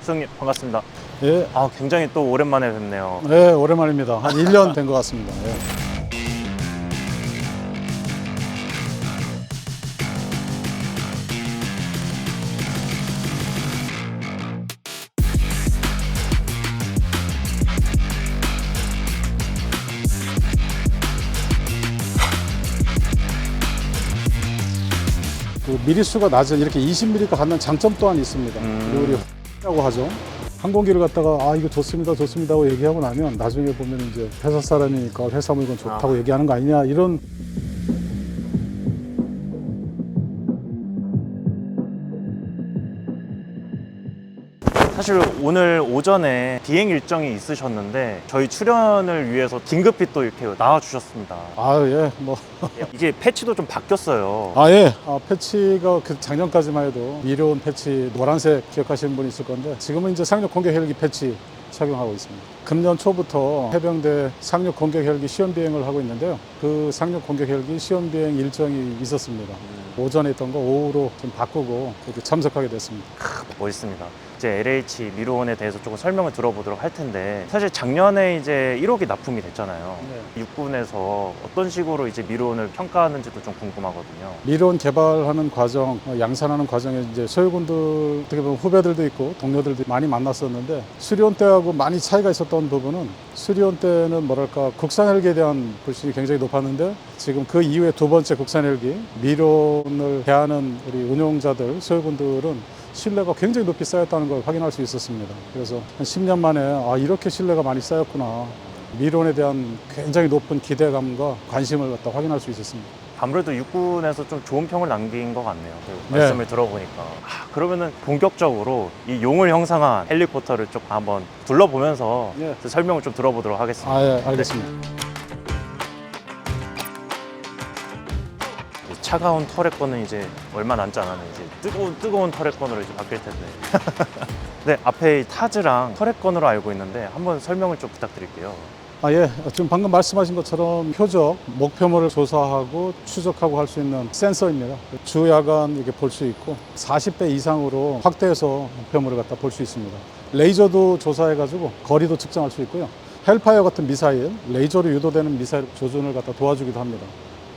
수석님 반갑습니다. 예, 굉장히 또 오랜만에 뵙네요. 네, 오랜만입니다. 한 1년 된 것 같습니다. 예. 그 미리수가 낮은 이렇게 20mm가 갖는 장점 또한 있습니다. 그리고 우리 라고 하죠. 항공기를 갖다가 이거 좋습니다, 좋습니다 하고 얘기하고 나면 나중에 보면 이제 회사 사람이니까 회사 물건 좋다고 얘기하는 거 아니냐 이런. 사실 오늘 오전에 비행 일정이 있으셨는데 저희 출연을 위해서 긴급히 또 이렇게 나와주셨습니다. 예, 뭐. 이게 패치도 좀 바뀌었어요. 예. 패치가 그 작년까지만 해도 미려온 패치 노란색 기억하시는 분이 있을 건데 지금은 이제 상륙 공격 헬기 패치 착용하고 있습니다. 금년 초부터 해병대 상륙 공격 헬기 시험 비행을 하고 있는데요. 그 상륙 공격 헬기 시험 비행 일정이 있었습니다. 오전에 있던 거 오후로 좀 바꾸고 이렇게 참석하게 됐습니다. 멋있습니다. 이제 LH 미로원에 대해서 조금 설명을 들어보도록 할 텐데 사실 작년에 이제 1호기 납품이 됐잖아요. 네. 육군에서 어떤 식으로 이제 미로원을 평가하는지도 좀 궁금하거든요. 미로원 개발하는 과정, 양산하는 과정에 이제 소유군들 어떻게 보면 후배들도 있고 동료들도 많이 만났었는데 수리온 때하고 많이 차이가 있었던 부분은 수리온 때는 뭐랄까 국산 헬기에 대한 불신이 굉장히 높았는데 지금 그 이후에 두 번째 국산 헬기 미로원을 대하는 우리 운용자들 소유군들은 신뢰가 굉장히 높이 쌓였다는 걸 확인할 수 있었습니다. 그래서 한 10년 만에 이렇게 신뢰가 많이 쌓였구나. 미론에 대한 굉장히 높은 기대감과 관심을 갖다 확인할 수 있었습니다. 아무래도 육군에서 좀 좋은 평을 남긴 것 같네요. 그 네. 말씀을 들어보니까. 그러면은 본격적으로 이 용을 형상한 헬리콥터를 좀 한번 둘러보면서 네. 설명을 좀 들어보도록 하겠습니다. 예, 알겠습니다. 차가운 터렛건은 이제 얼마 남지 않았는데 이제 뜨거운 터렛건으로 이제 바뀔 텐데. 네, 앞에 이 타즈랑 터렛건으로 알고 있는데 한번 설명을 좀 부탁드릴게요. 예. 지금 방금 말씀하신 것처럼 표적, 목표물을 조사하고 추적하고 할 수 있는 센서입니다. 주야간 이렇게 볼 수 있고 40배 이상으로 확대해서 목표물을 갖다 볼 수 있습니다. 레이저도 조사해가지고 거리도 측정할 수 있고요. 헬파이어 같은 미사일, 레이저로 유도되는 미사일 조준을 갖다 도와주기도 합니다.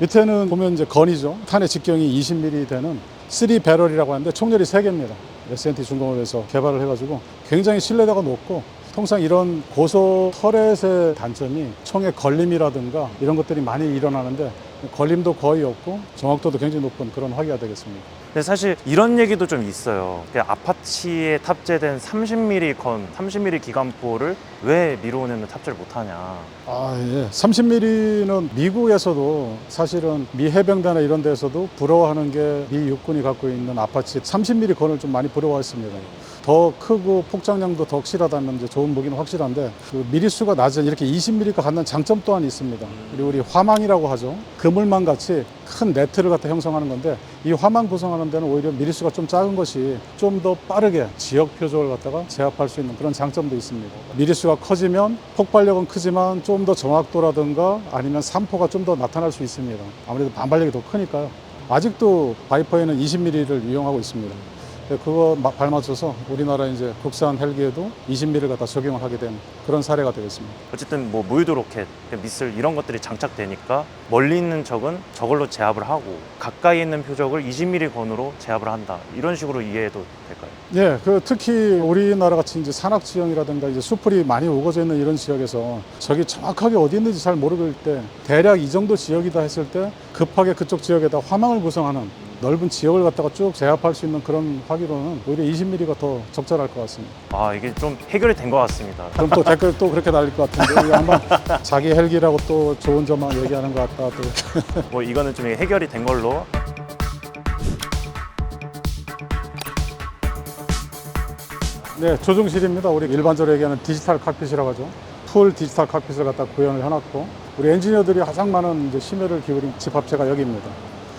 밑에는 보면 이제 건이죠. 탄의 직경이 20mm 되는 3배럴이라고 하는데 총열이 3개입니다. S&T 중공업에서 개발을 해가지고 굉장히 신뢰도가 높고 통상 이런 고소 터렛의 단점이 총의 걸림이라든가 이런 것들이 많이 일어나는데 걸림도 거의 없고 정확도도 굉장히 높은 그런 화기가 되겠습니다. 근데 사실 이런 얘기도 좀 있어요. 아파치에 탑재된 30mm 건, 30mm 기관포를 왜 미로원에는 탑재를 못하냐. 예. 30mm는 미국에서도 사실은 미 해병대나 이런 데서도 부러워하는 게 미 육군이 갖고 있는 아파치 30mm 건을 좀 많이 부러워했습니다. 더 크고 폭장량도 더 확실하다면 이제 좋은 무기는 확실한데 그 미리수가 낮은 이렇게 20mm가 갖는 장점 또한 있습니다. 그리고 우리 화망이라고 하죠. 그물망 같이 큰 네트를 갖다 형성하는 건데 이 화망 구성하는 데는 오히려 미리수가 좀 작은 것이 좀 더 빠르게 지역 표적을 갖다가 제압할 수 있는 그런 장점도 있습니다. 미리수가 커지면 폭발력은 크지만 좀 더 정확도라든가 아니면 산포가 좀 더 나타날 수 있습니다. 아무래도 반발력이 더 크니까요. 아직도 바이퍼에는 20mm를 이용하고 있습니다. 그거 발맞춰서 우리나라 이제 국산 헬기에도 20mm를 갖다 적용을 하게 된 그런 사례가 되겠습니다. 어쨌든 뭐 무유도 로켓, 미슬 이런 것들이 장착되니까 멀리 있는 적은 저걸로 제압을 하고 가까이 있는 표적을 20mm 건으로 제압을 한다. 이런 식으로 이해해도 될까요? 예, 특히 우리나라 같이 이제 산악 지형이라든가 이제 수풀이 많이 우거져 있는 이런 지역에서 적이 정확하게 어디 있는지 잘 모를 때 대략 이 정도 지역이다 했을 때 급하게 그쪽 지역에다 화망을 구성하는 넓은 지역을 갖다가 쭉 제압할 수 있는 그런 화기로는 오히려 20mm가 더 적절할 것 같습니다. 이게 좀 해결이 된 것 같습니다. 그럼 또 댓글 또 그렇게 달릴 것 같은데 이거 한번 자기 헬기라고 또 좋은 점만 얘기하는 것 같다 또. 뭐 이거는 좀 해결이 된 걸로. 네, 조종실입니다. 우리 일반적으로 얘기하는 디지털 칵핏이라고 하죠. 풀 디지털 칵핏을 갖다 구현을 해놨고 우리 엔지니어들이 가장 많은 이제 심혈을 기울인 집합체가 여기입니다.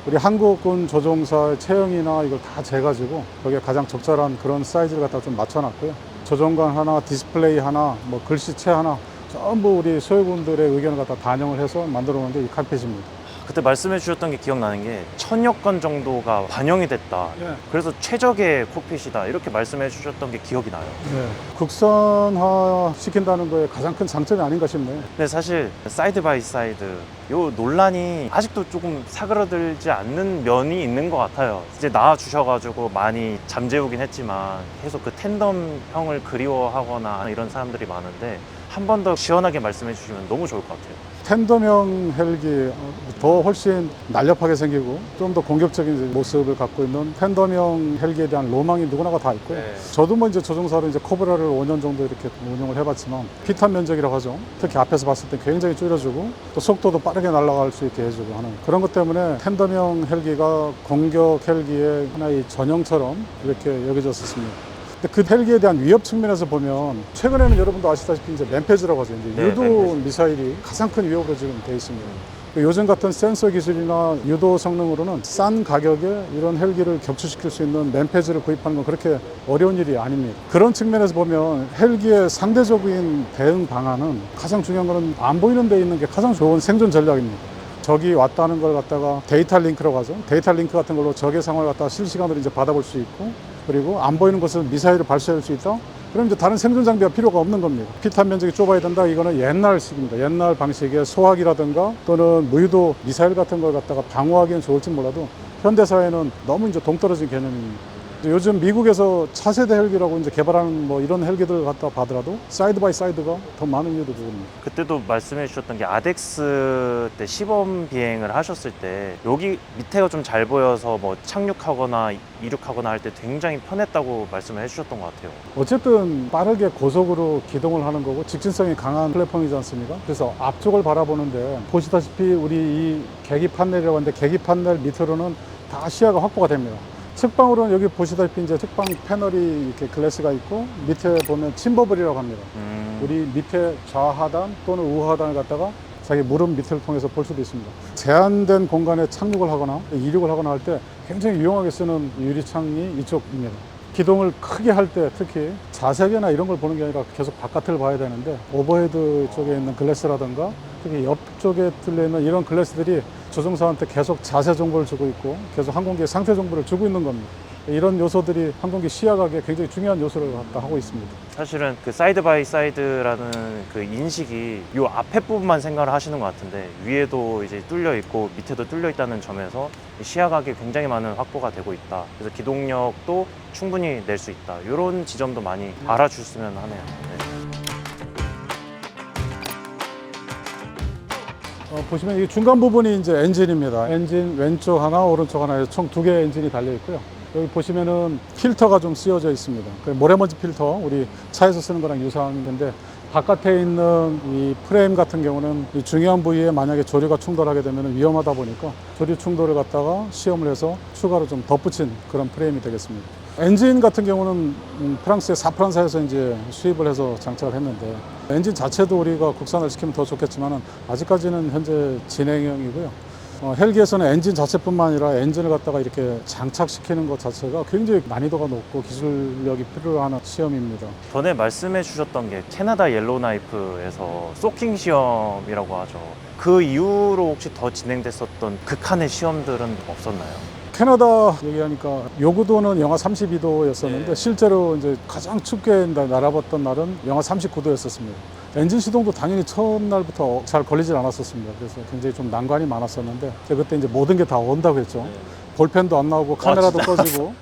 우리 한국군 조종사의 체형이나 이걸 다 재가지고 거기에 가장 적절한 그런 사이즈를 갖다 좀 맞춰놨고요. 조종관 하나, 디스플레이 하나, 뭐 글씨체 하나 전부 우리 소유군들의 의견을 갖다 반영을 해서 만들어 놓은 게 이 칵핏입니다. 그때 말씀해 주셨던 게 기억나는 게 1000여 건 정도가 반영이 됐다. 예. 그래서 최적의 콕핏이다. 이렇게 말씀해 주셨던 게 기억이 나요. 네. 국산화 시킨다는 거에 가장 큰 장점이 아닌가 싶네요. 근데 사실 사이드 바이 사이드 요 논란이 아직도 조금 사그러들지 않는 면이 있는 것 같아요. 이제 나와 주셔가지고 많이 잠재우긴 했지만 계속 그 텐덤형을 그리워하거나 이런 사람들이 많은데 한 번 더 시원하게 말씀해 주시면 너무 좋을 것 같아요. 텐덤형 헬기 더 훨씬 날렵하게 생기고 좀 더 공격적인 모습을 갖고 있는 텐덤형 헬기에 대한 로망이 누구나가 다 있고요. 네. 저도 뭐 이제 조종사로 이제 코브라를 5년 정도 이렇게 운영을 해봤지만 피탄 면적이라고 하죠. 특히 앞에서 봤을 때 굉장히 줄여주고 또 속도도 빠르게 날아갈 수 있게 해주고 하는 그런 것 때문에 텐덤형 헬기가 공격 헬기의 하나의 전형처럼 이렇게 여겨졌었습니다. 근데 그 헬기에 대한 위협 측면에서 보면 최근에는 여러분도 아시다시피 이제 램페즈라고 하죠. 이제 네, 유도 램페즈. 미사일이 가장 큰 위협으로 지금 돼 있습니다. 요즘 같은 센서 기술이나 유도 성능으로는 싼 가격에 이런 헬기를 격추시킬 수 있는 램페즈를 구입하는 건 그렇게 어려운 일이 아닙니다. 그런 측면에서 보면 헬기의 상대적인 대응 방안은 가장 중요한 거는 안 보이는 데 있는 게 가장 좋은 생존 전략입니다. 적이 왔다는 걸 갖다가 데이터 링크라고 하죠. 데이터 링크 같은 걸로 적의 상황을 갖다가 실시간으로 이제 받아볼 수 있고 그리고 안 보이는 곳은 미사일을 발射할 수 있다. 그럼 이제 다른 생존 장비가 필요가 없는 겁니다. 피탄 면적이 좁아야 된다. 이거는 옛날식입니다. 옛날 방식의 소화기라든가 또는 무유도 미사일 같은 걸 갖다가 방어하기는 좋을지 몰라도 현대 사회는 너무 이제 동떨어진 개념입니다. 요즘 미국에서 차세대 헬기라고 이제 개발하는 뭐 이런 헬기들 갖다 봐더라도 사이드 바이 사이드가 더 많은 이유도 그겁니다. 그때도 말씀해 주셨던 게 아덱스 때 시범 비행을 하셨을 때 여기 밑에가 좀 잘 보여서 뭐 착륙하거나 이륙하거나 할 때 굉장히 편했다고 말씀을 해주셨던 것 같아요. 어쨌든 빠르게 고속으로 기동을 하는 거고 직진성이 강한 플랫폼이지 않습니까? 그래서 앞쪽을 바라보는데 보시다시피 우리 이 계기 판넬이라고 하는데 계기 판넬 밑으로는 다 시야가 확보가 됩니다. 측방으로는 여기 보시다시피 이제 측방 패널이 이렇게 글래스가 있고 밑에 보면 침버블이라고 합니다. 우리 밑에 좌하단 또는 우하단을 갖다가 자기 무릎 밑을 통해서 볼 수도 있습니다. 제한된 공간에 착륙을 하거나 이륙을 하거나 할 때 굉장히 유용하게 쓰는 유리창이 이쪽입니다. 기동을 크게 할 때 특히 자세계나 이런 걸 보는 게 아니라 계속 바깥을 봐야 되는데 오버헤드 쪽에 있는 글래스라든가 특히 옆쪽에 뚫려있는 이런 글래스들이 조종사한테 계속 자세 정보를 주고 있고 계속 항공기의 상태 정보를 주고 있는 겁니다. 이런 요소들이 항공기 시야각에 굉장히 중요한 요소를 갖다 하고 있습니다. 사실은 그 사이드 바이 사이드라는 그 인식이 요 앞에 부분만 생각을 하시는 것 같은데 위에도 이제 뚫려 있고 밑에도 뚫려 있다는 점에서 시야각이 굉장히 많은 확보가 되고 있다. 그래서 기동력도 충분히 낼 수 있다. 이런 지점도 많이 알아주셨으면 하네요. 네. 보시면 이 중간 부분이 이제 엔진입니다. 엔진 왼쪽 하나, 오른쪽 하나 해서 총 2개의 엔진이 달려 있고요. 여기 보시면은 필터가 좀 쓰여져 있습니다. 그 모래먼지 필터, 우리 차에서 쓰는 거랑 유사한 건데 바깥에 있는 이 프레임 같은 경우는 이 중요한 부위에 만약에 조류가 충돌하게 되면 위험하다 보니까 조류 충돌을 갖다가 시험을 해서 추가로 좀 덧붙인 그런 프레임이 되겠습니다. 엔진 같은 경우는 프랑스의 사프란사에서 이제 수입을 해서 장착을 했는데 엔진 자체도 우리가 국산을 시키면 더 좋겠지만 아직까지는 현재 진행형이고요. 헬기에서는 엔진 자체뿐만 아니라 엔진을 갖다가 이렇게 장착시키는 것 자체가 굉장히 난이도가 높고 기술력이 필요한 시험입니다. 전에 말씀해 주셨던 게 캐나다 옐로우나이프에서 소킹 시험이라고 하죠. 그 이후로 혹시 더 진행됐었던 극한의 시험들은 없었나요? 캐나다 얘기하니까 요구도는 영하 32도였었는데 네. 실제로 이제 가장 춥게 날아봤던 날은 영하 39도였었습니다. 엔진 시동도 당연히 첫날부터 잘 걸리질 않았었습니다. 그래서 굉장히 좀 난관이 많았었는데 그때 이제 모든 게 다 온다고 했죠. 볼펜도 안 나오고 카메라도 꺼지고.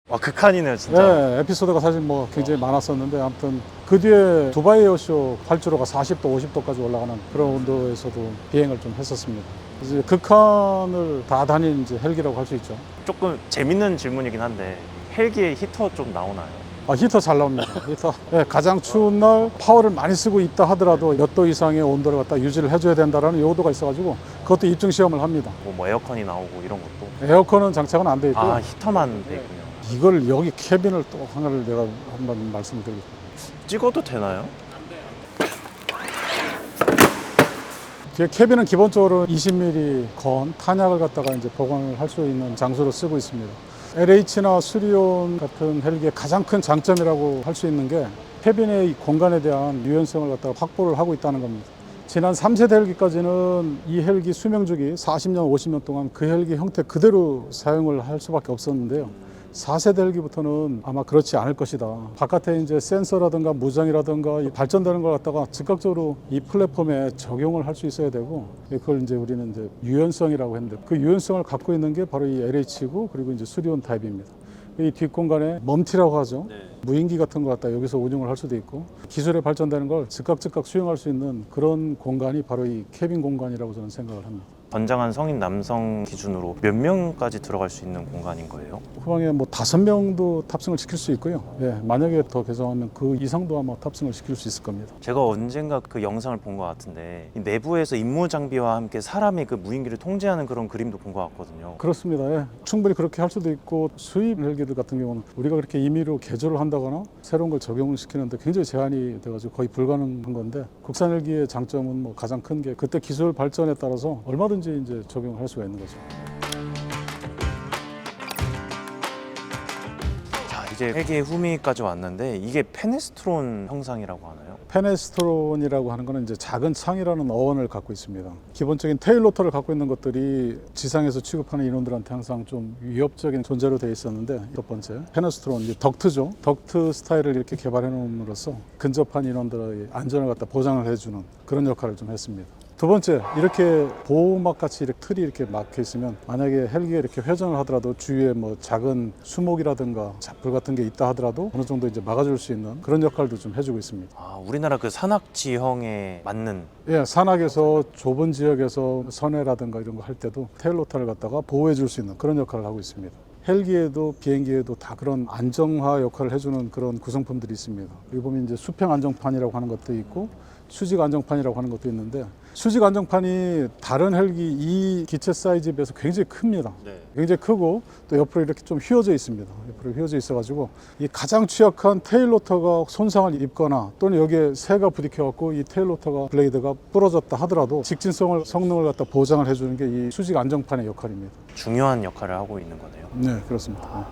와, 극한이네요, 진짜. 네, 에피소드가 사실 뭐 굉장히 많았었는데 아무튼 그 뒤에 두바이 에어쇼 활주로가 40도, 50도까지 올라가는 그런 온도에서도 비행을 좀 했었습니다. 이제 극한을 다 다닌 이제 헬기라고 할 수 있죠. 조금 재밌는 질문이긴 한데 헬기에 히터 좀 나오나요? 히터 잘 나옵니다. 히터. 네, 가장 추운 날 파워를 많이 쓰고 있다 하더라도 몇 도 이상의 온도를 갖다 유지를 해줘야 된다라는 요도가 있어가지고 그것도 입증 시험을 합니다. 뭐 에어컨이 나오고 이런 것도. 에어컨은 장착은 안 돼 있고 아, 히터만 돼 있군요. 이걸 여기 캐빈을 또 하나를 내가 한번 말씀드리겠습니다. 찍어도 되나요? 뒤에 캐빈은 기본적으로 20mm 건 탄약을 갖다가 이제 보관을 할 수 있는 장소로 쓰고 있습니다. LH나 수리온 같은 헬기의 가장 큰 장점이라고 할 수 있는 게 캐빈의 이 공간에 대한 유연성을 갖다가 확보를 하고 있다는 겁니다. 지난 3세대 헬기까지는 이 헬기 수명주기 40년, 50년 동안 그 헬기 형태 그대로 사용을 할 수밖에 없었는데요. 4세대 헬기부터는 아마 그렇지 않을 것이다. 바깥에 이제 센서라든가 무장이라든가 이 발전되는 걸 갖다가 즉각적으로 이 플랫폼에 적용을 할 수 있어야 되고, 그걸 이제 우리는 이제 유연성이라고 했는데, 그 유연성을 갖고 있는 게 바로 이 LH고, 그리고 이제 수리온 타입입니다. 이 뒷공간에 멈티라고 하죠. 무인기 같은 거 갖다 여기서 운용을 할 수도 있고, 기술에 발전되는 걸 즉각 수용할 수 있는 그런 공간이 바로 이 캐빈 공간이라고 저는 생각을 합니다. 건장한 성인 남성 기준으로 몇 명까지 들어갈 수 있는 공간인 거예요? 후방에 뭐 5명도 탑승을 시킬 수 있고요. 예, 만약에 더 개성하면 그 이상도 아마 탑승을 시킬 수 있을 겁니다. 제가 언젠가 그 영상을 본 것 같은데 이 내부에서 임무 장비와 함께 사람이 그 무인기를 통제하는 그런 그림도 본 것 같거든요. 그렇습니다. 예. 충분히 그렇게 할 수도 있고, 수입 헬기들 같은 경우는 우리가 그렇게 임의로 개조를 한다거나 새로운 걸 적용을 시키는데 굉장히 제한이 돼가지고 거의 불가능한 건데, 국산 헬기의 장점은 뭐 가장 큰 게 그때 기술 발전에 따라서 얼마든지 이제 적용을 할 수가 있는 거죠. 자, 이제 헬기의 후미까지 왔는데 이게 페네스트론 형상이라고 하나요? 페네스트론이라고 하는 것은 이제 작은 창이라는 어원을 갖고 있습니다. 기본적인 테일 로터를 갖고 있는 것들이 지상에서 취급하는 인원들한테 항상 좀 위협적인 존재로 되어 있었는데, 첫 번째 페네스트론, 이제 덕트죠. 덕트 스타일을 이렇게 개발해 놓음으로써 근접한 인원들의 안전을 갖다 보장을 해주는 그런 역할을 좀 했습니다. 두 번째, 이렇게 보호막 같이 이렇게 틀이 이렇게 막혀 있으면 만약에 헬기가 이렇게 회전을 하더라도 주위에 뭐 작은 수목이라든가 잡풀 같은 게 있다 하더라도 어느 정도 이제 막아줄 수 있는 그런 역할도 좀 해주고 있습니다. 아, 우리나라 그 산악 지형에 맞는. 예, 산악에서 좁은 지역에서 선회라든가 이런 거 할 때도 테일로타를 갖다가 보호해 줄 수 있는 그런 역할을 하고 있습니다. 헬기에도 비행기에도 다 그런 안정화 역할을 해주는 그런 구성품들이 있습니다. 여기 보면 이제 수평 안정판이라고 하는 것도 있고 수직 안정판이라고 하는 것도 있는데, 수직 안정판이 다른 헬기 이 기체 사이즈에 비해서 굉장히 큽니다. 네. 굉장히 크고 또 옆으로 이렇게 좀 휘어져 있습니다. 옆으로 휘어져 있어가지고 이 가장 취약한 테일 로터가 손상을 입거나 또는 여기에 새가 부딪혀갖고 이 테일 로터가 블레이드가 부러졌다 하더라도 성능을 갖다 보장을 해주는 게 이 수직 안정판의 역할입니다. 중요한 역할을 하고 있는 거네요. 네, 그렇습니다.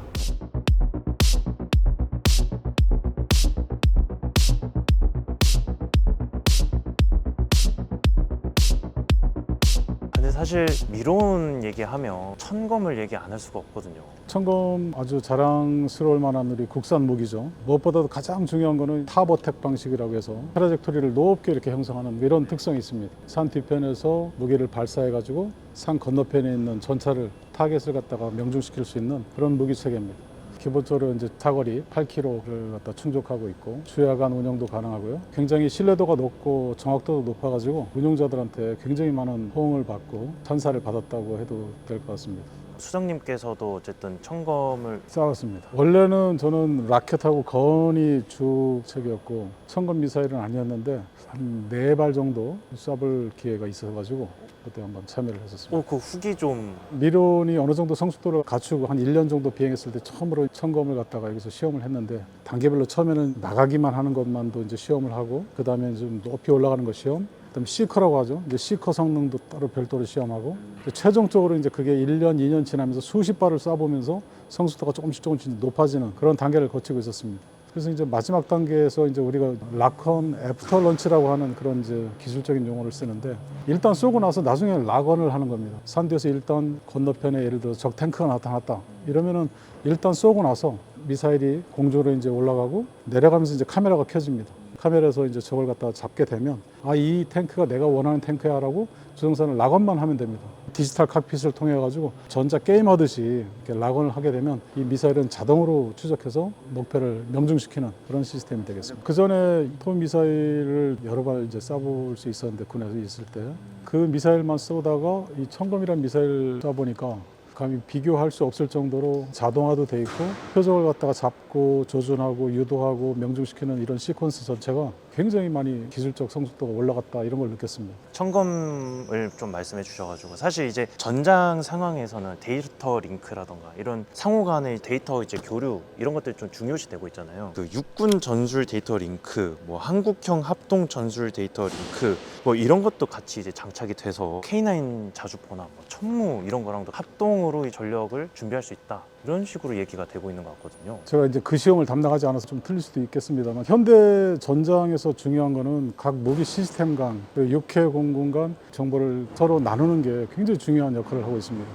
근데 사실 미로운 얘기하면 천검을 얘기 안 할 수가 없거든요. 천검 아주 자랑스러울 만한 우리 국산 무기죠. 무엇보다도 가장 중요한 거는 타버텍 방식이라고 해서 트라젝토리를 높게 이렇게 형성하는 이런 특성이 있습니다. 산 뒤편에서 무기를 발사해가지고 산 건너편에 있는 전차를 타겟을 갖다가 명중시킬 수 있는 그런 무기 체계입니다. 기본적으로 이제 사거리 8km를 갖다 충족하고 있고 주야간 운영도 가능하고요. 굉장히 신뢰도가 높고 정확도도 높아가지고 운용자들한테 굉장히 많은 호응을 받고 찬사를 받았다고 해도 될 것 같습니다. 수장님께서도 어쨌든 천검을 싸웠습니다. 원래는 저는 라켓하고 건이 주책이었고 천검 미사일은 아니었는데 한 4발 정도 쏴볼 기회가 있어가지고 그때 한번 참여를 했었습니다. 그 후기 좀. 미론이 어느 정도 성숙도를 갖추고 한 1년 정도 비행했을 때 처음으로 천검을 갖다가 여기서 시험을 했는데, 단계별로 처음에는 나가기만 하는 것만도 이제 시험을 하고, 그 다음에 좀 높이 올라가는 거 시험, 그다음에 C커라고 하죠. 이제 C커 성능도 따로 별도로 시험하고, 최종적으로 이제 그게 1년, 2년 지나면서 수십 발을 쏴보면서 성숙도가 조금씩 높아지는 그런 단계를 거치고 있었습니다. 그래서 이제 마지막 단계에서 이제 우리가 락언 애프터 런치라고 하는 그런 이제 기술적인 용어를 쓰는데, 일단 쏘고 나서 나중에 락언을 하는 겁니다. 산 뒤에서 일단 건너편에 예를 들어 적 탱크가 나타났다 이러면은 일단 쏘고 나서 미사일이 공중으로 이제 올라가고 내려가면서 이제 카메라가 켜집니다. 카메라에서 이제 저걸 갖다 잡게 되면 이 탱크가 내가 원하는 탱크야라고 조종사는 락언만 하면 됩니다. 디지털 칵핏을 통해 가지고 전자 게임 하듯이 이렇게 락언을 하게 되면 이 미사일은 자동으로 추적해서 목표를 명중시키는 그런 시스템이 되겠습니다. 그 전에 토 미사일을 여러 발 이제 쏴볼 수 있었는데, 군에서 있을 때 그 미사일만 쏘다가 이 천검이라는 미사일 쏴보니까 감히 비교할 수 없을 정도로 자동화도 돼 있고 표적을 갖다가 잡고 조준하고 유도하고 명중시키는 이런 시퀀스 전체가 굉장히 많이 기술적 성숙도가 올라갔다, 이런 걸 느꼈습니다. 천검을 좀 말씀해 주셔가지고, 사실 이제 전장 상황에서는 데이터 링크라던가 이런 상호 간의 데이터 이제 교류 이런 것들이 좀 중요시 되고 있잖아요. 그 육군 전술 데이터 링크, 뭐 한국형 합동 전술 데이터 링크, 뭐 이런 것도 같이 이제 장착이 돼서 K9 자주포나 뭐 천무 이런 거랑도 합동으로 이 전력을 준비할 수 있다. 이런 식으로 얘기가 되고 있는 것 같거든요. 제가 이제 그 시험을 담당하지 않아서 좀 틀릴 수도 있겠습니다만 현대 전장에서 중요한 거는 각 무기 시스템 간, 육해 공군 간 정보를 서로 나누는 게 굉장히 중요한 역할을 하고 있습니다.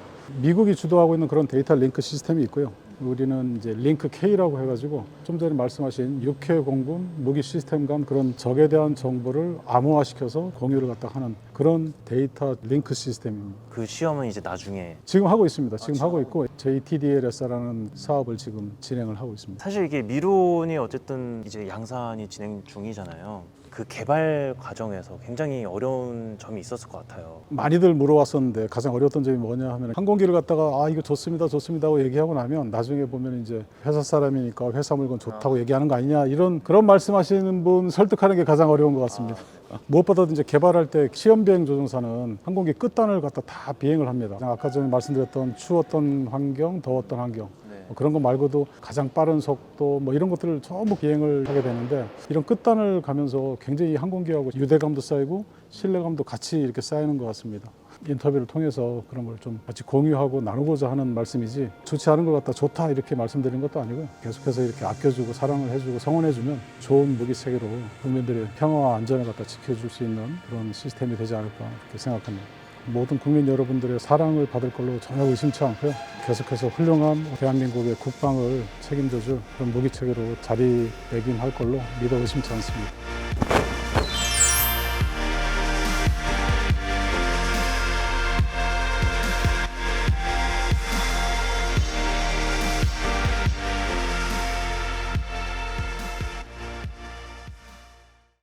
미국이 주도하고 있는 그런 데이터 링크 시스템이 있고요. 우리는 이제 링크 K라고 해가지고 좀 전에 말씀하신 육해 공군 무기 시스템 간 그런 적에 대한 정보를 암호화시켜서 공유를 갖다 하는 그런 데이터 링크 시스템입니다. 그 시험은 이제 나중에 지금 하고 있습니다. 지금 하고 있고 JTDLS라는 사업을 지금 진행을 하고 있습니다. 사실 이게 미론이 어쨌든 이제 양산이 진행 중이잖아요. 그 개발 과정에서 굉장히 어려운 점이 있었을 것 같아요. 많이들 물어왔었는데 가장 어려웠던 점이 뭐냐 하면 항공기를 갖다가 아 이거 좋습니다 하고 얘기하고 나면 나중에 보면 이제 회사 사람이니까 회사 물건 좋다고 얘기하는 거 아니냐 이런 그런 말씀하시는 분 설득하는 게 가장 어려운 것 같습니다. 무엇보다도 이제 개발할 때 시험 비행 조종사는 항공기 끝단을 갖다 다 비행을 합니다. 아까 전에 말씀드렸던 추웠던 환경, 더웠던 환경 그런 거 말고도 가장 빠른 속도 뭐 이런 것들을 전부 비행을 하게 되는데 이런 끝단을 가면서 굉장히 항공기하고 유대감도 쌓이고 신뢰감도 같이 이렇게 쌓이는 것 같습니다. 인터뷰를 통해서 그런 걸 좀 같이 공유하고 나누고자 하는 말씀이지 좋지 않은 것 같다 좋다 이렇게 말씀드리는 것도 아니고 계속해서 이렇게 아껴주고 사랑을 해주고 성원해주면 좋은 무기 체계로 국민들의 평화와 안전을 갖다 지켜줄 수 있는 그런 시스템이 되지 않을까 그렇게 생각합니다. 모든 국민 여러분들의 사랑을 받을 걸로 전혀 의심치 않고요. 계속해서 훌륭한 대한민국의 국방을 책임져줄 그런 무기 체계로 자리매김할 걸로 믿어 의심치 않습니다.